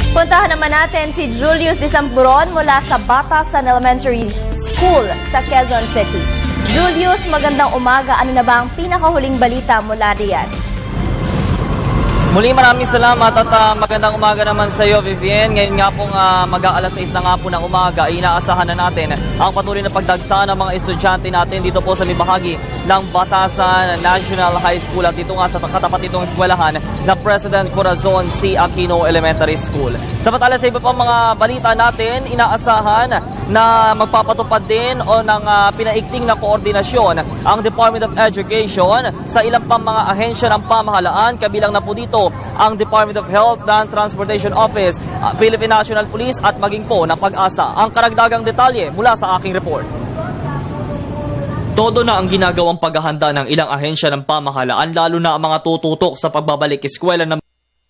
Puntahan naman natin si Julius Disamburon mula sa Batasan Elementary School sa Quezon City. Julius, magandang umaga. Ano na ba ang pinakahuling balita mula riyan? Muli maraming salamat at magandang umaga naman sa iyo, Vivian. Ngayon nga pong mag-aalas 6 na nga po ng umaga, inaasahan na natin ang patuloy na pagdagsa ng mga estudyante natin dito po sa may bahagi ng Batasan National High School at dito nga sa katapat itong eskwelahan na President Corazon C. Aquino Elementary School. Samantala sa iba pang mga balita natin, inaasahan na magpapatupad din o ng pinaigting na koordinasyon ang Department of Education sa ilang pang mga ahensya ng pamahalaan, kabilang na po dito ang Department of Health and Transportation Office, Philippine National Police at maging po ng Pag-asa. Ang karagdagang detalye mula sa aking report. Todo na ang ginagawang paghahanda ng ilang ahensya ng pamahalaan, lalo na ang mga tututok sa pagbabalik eskwela ng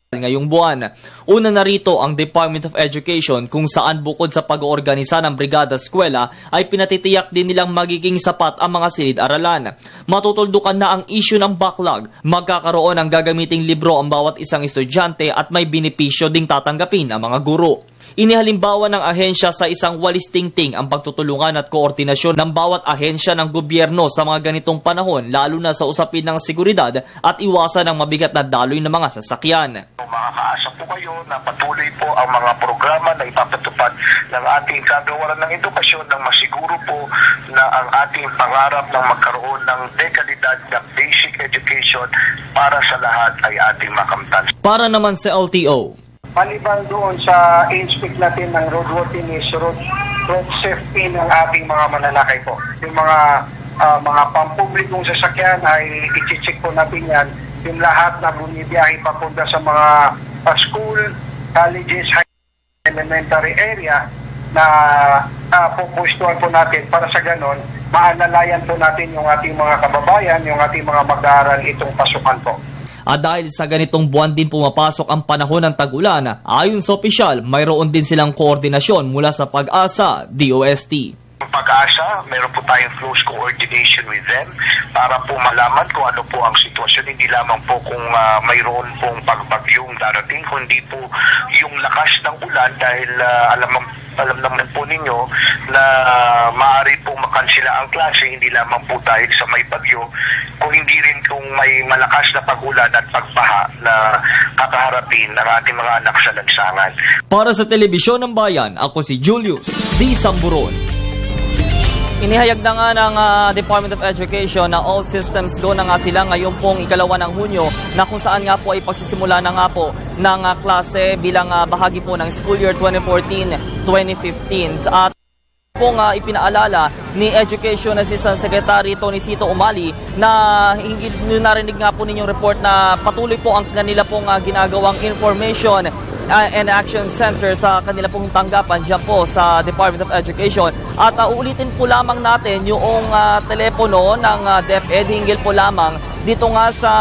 ngayong buwan. Una na rito ang Department of Education kung saan bukod sa pag-oorganisa ng brigada eskwela ay pinatitiyak din nilang magiging sapat ang mga silid-aralan. Matutuldukan na ang issue ng backlog. Magkakaroon ng gagamiting libro ang bawat isang estudyante at may benepisyo ding tatanggapin ang mga guro. Inihalimbawa ng ahensya sa isang walis tingting ang pagtutulungan at koordinasyon ng bawat ahensya ng gobyerno sa mga ganitong panahon, lalo na sa usapin ng seguridad at iwasan ng mabigat na daloy ng mga sasakyan. Makakaasa po kayo na patuloy po ang mga programa na ipapatupad ng ating kagawaran ng edukasyon nang masiguro po na ang ating pangarap ng magkaroon ng dekalidad na basic education para sa lahat ay ating makamtan. Para naman sa LTO, maliban doon sa inspect natin ng roadworthiness, road safety ng ating mga mananakay po. Yung mga pampublikong sasakyan ay i-check po natin yan. Yung lahat na bumibiyahe papunta sa mga school, colleges, elementary area na pupustuhan po natin para sa ganon, maalalayan po natin yung ating mga kababayan, yung ating mga mag-aaral itong pasukan po. At dahil sa ganitong buwan din pumapasok ang panahon ng tag-ulan, ayon sa opisyal, mayroon din silang koordinasyon mula sa Pag-asa, DOST. Pag-asa, meron po tayong close coordination with them para po malaman kung ano po ang sitwasyon. Hindi lamang po kung mayroon pong pagbagyong darating, kundi po yung lakas ng ulan dahil alam naman po ninyo na maaari pong makansila ang klase, hindi lamang po dahil sa may bagyo, kung hindi rin kung may malakas na pag-ulan at pagbaha na kakaharapin ng ating mga anak sa lansangan. Para sa Telebisyon ng Bayan, ako si Julius Disamburon. Inihayag na nga ng Department of Education na all systems go na nga sila ngayon pong ikalawa ng Hunyo, na kung saan nga po ay pagsisimula na nga po ng klase bilang bahagi po ng school year 2014-2015. At pong ipinaalala ni Education Assistant Secretary Tony Cito Umali na hingit narinig nga po ninyong report na patuloy po ang kanila pong ginagawang information and Action Center sa kanila pong tanggapan dyan po sa Department of Education. At uulitin po lamang natin yung telepono ng DepEd, hinggil po lamang dito nga sa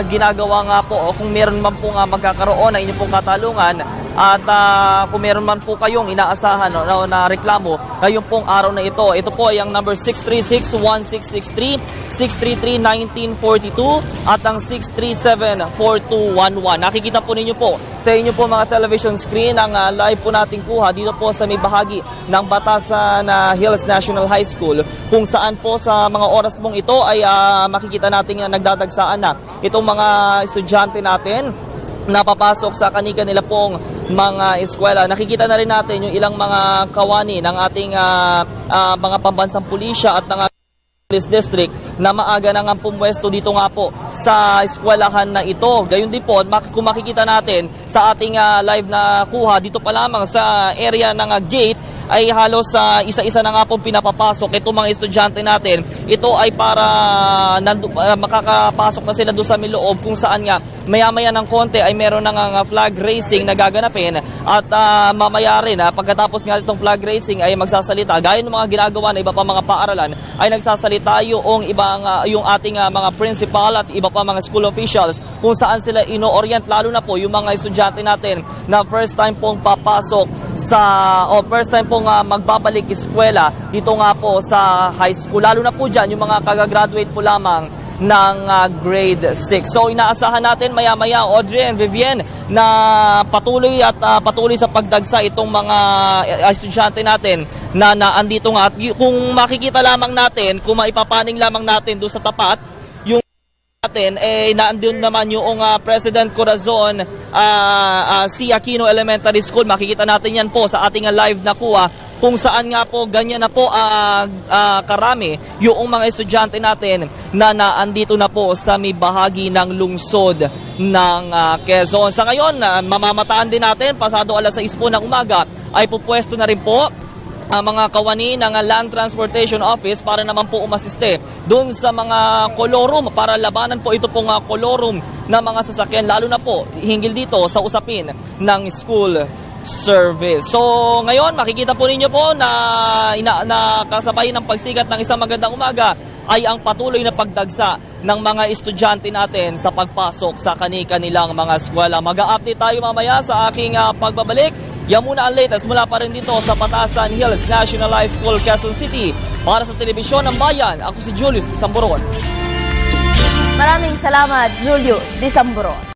ginagawa nga po o kung meron man po nga magkakaroon na inyong pong katalungan at kung meron man po kayong inaasahan na reklamo ngayong pong araw na ito. Ito po ay ang number 636-1663, 633-1942 at ang 637-4211. Nakikita po ninyo po sa inyo po mga television screen ang live po nating kuha dito po sa may bahagi ng Batasan Hills National High School, kung saan po sa mga oras mong ito ay makikita natin nagdadagsaan na itong mga estudyante natin na papasok sa kanila pong mga eskwela. Nakikita na rin natin yung ilang mga kawani ng ating mga pambansang pulisya at ng Police District na maaga na nga pumwesto dito nga po sa eskwelahan na ito. Gayun din po, kung makikita natin sa ating live na kuha, dito pa lamang sa area ng gate ay halos isa-isa na nga pong pinapapasok itong mga estudyante natin. Ito ay para makakapasok na sila doon sa loob, kung saan nga maya-maya ng konti ay meron na nga flag racing na gaganapin at mamaya rin pagkatapos nga itong flag racing ay magsasalita gaya ng mga ginagawa na iba pa mga paaralan, ay nagsasalita yung ating mga principal at iba pa mga school officials kung saan sila ino-orient, lalo na po yung mga estudyante natin na first time pong papasok first time pong magbabalik eskwela dito nga po sa high school, lalo na po dyan yung mga kagagraduate po lamang ng grade 6. So inaasahan natin maya-maya, Audrey and Vivian, na patuloy sa pagdagsa itong mga estudyante natin na andito nga. At kung makikita lamang natin, kung maipapaning lamang natin doon sa tapat, yung natin, naandun naman yung President Corazon C. Aquino Elementary School. Makikita natin yan po sa ating live na kuha, kung saan nga po ganyan na po karami yung mga estudyante natin na naandito na po sa may bahagi ng lungsod ng Quezon. Sa ngayon, mamamataan din natin, pasado alas 6 po ng umaga, ay pupwesto na rin po ang mga kawani ng Land Transportation Office para naman po umasiste doon sa mga kolorum, para labanan po ito pong kolorum na mga sasakyan, lalo na po hinggil dito sa usapin ng school service. So ngayon makikita po ninyo po na kasabay ng pagsikat ng isang magandang umaga ay ang patuloy na pagdagsa ng mga estudyante natin sa pagpasok sa kani-kanilang mga eskwela. Mag-a-update tayo mamaya sa aking pagbabalik. Yan muna ang latest mula pa rin dito sa Batasan Hills National High School, Quezon City. Para sa Telebisyon ng Bayan, ako si Julius Samboron. Maraming salamat, Julius Disamboron.